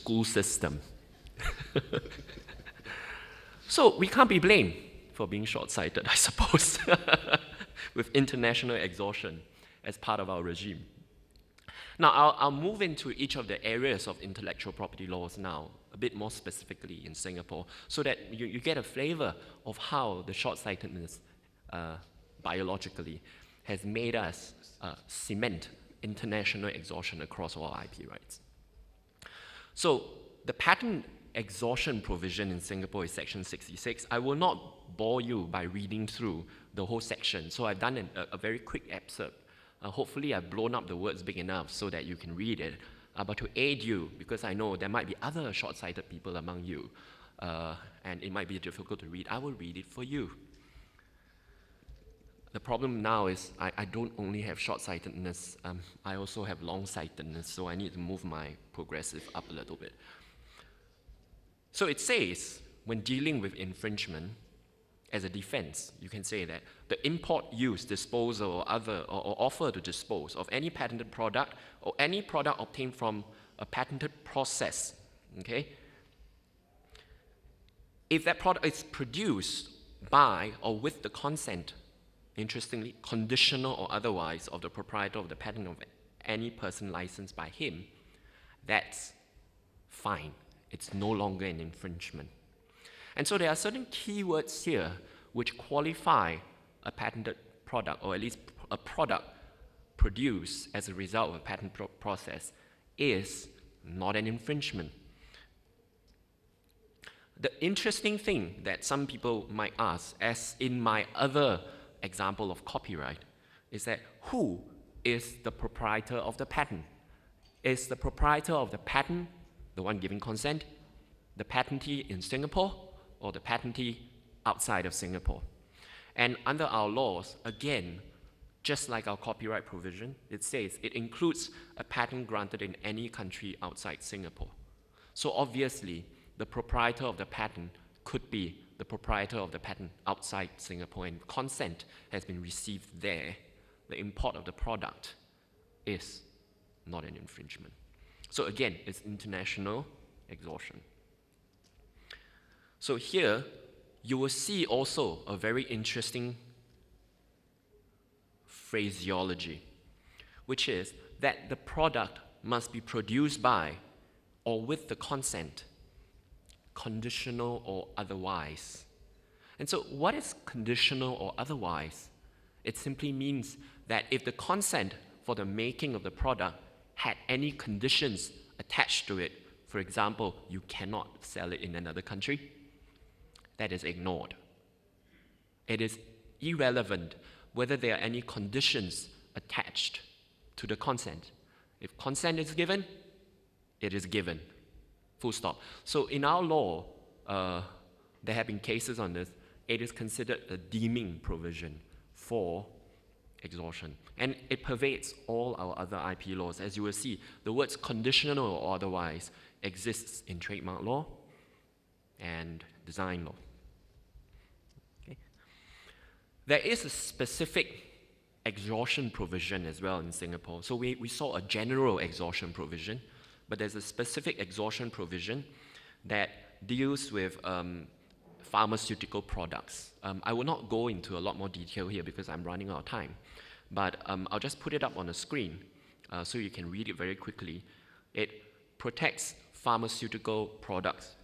school system. So we can't be blamed for being short-sighted, I suppose, with international exhaustion as part of our regime. Now, I'll move into each of the areas of intellectual property laws now, a bit more specifically in Singapore, so that you get a flavor of how the short-sightedness biologically has made us cement international exhaustion across all IP rights. So the patent exhaustion provision in Singapore is Section 66. I will not bore you by reading through the whole section, so I've done a very quick excerpt. Hopefully I've blown up the words big enough so that you can read it. But to aid you, because I know there might be other short-sighted people among you, and it might be difficult to read, I will read it for you. The problem now is I don't only have short-sightedness, I also have long-sightedness, so I need to move my progressive up a little bit. So it says, when dealing with infringement, as a defense, you can say that the import, use, disposal, or offer to dispose of any patented product or any product obtained from a patented process, okay? If that product is produced by or with the consent, interestingly, conditional or otherwise, of the proprietor of the patent of any person licensed by him, that's fine. It's no longer an infringement. And so there are certain keywords here which qualify a patented product, or at least a product produced as a result of a patent process is not an infringement. The interesting thing that some people might ask, as in my other example of copyright, is that who is the proprietor of the patent? Is the proprietor of the patent the one giving consent, the patentee in Singapore, or the patentee outside of Singapore? And under our laws, again, just like our copyright provision, it says it includes a patent granted in any country outside Singapore. So obviously, the proprietor of the patent could be the proprietor of the patent outside Singapore, and consent has been received there. The import of the product is not an infringement. So again, it's international exhaustion. So here, you will see also a very interesting phraseology, which is that the product must be produced by or with the consent, conditional or otherwise. And so what is conditional or otherwise? It simply means that if the consent for the making of the product had any conditions attached to it, for example, you cannot sell it in another country, that is ignored. It is irrelevant whether there are any conditions attached to the consent. If consent is given, it is given. Full stop. So in our law, there have been cases on this. It is considered a deeming provision for exhaustion. And it pervades all our other IP laws. As you will see, the words conditional or otherwise exists in trademark law and design law. Okay. There is a specific exhaustion provision as well in Singapore. So we saw a general exhaustion provision, but there's a specific exhaustion provision that deals with pharmaceutical products. I will not go into a lot more detail here because I'm running out of time, but I'll just put it up on the screen so you can read it very quickly. It protects pharmaceutical products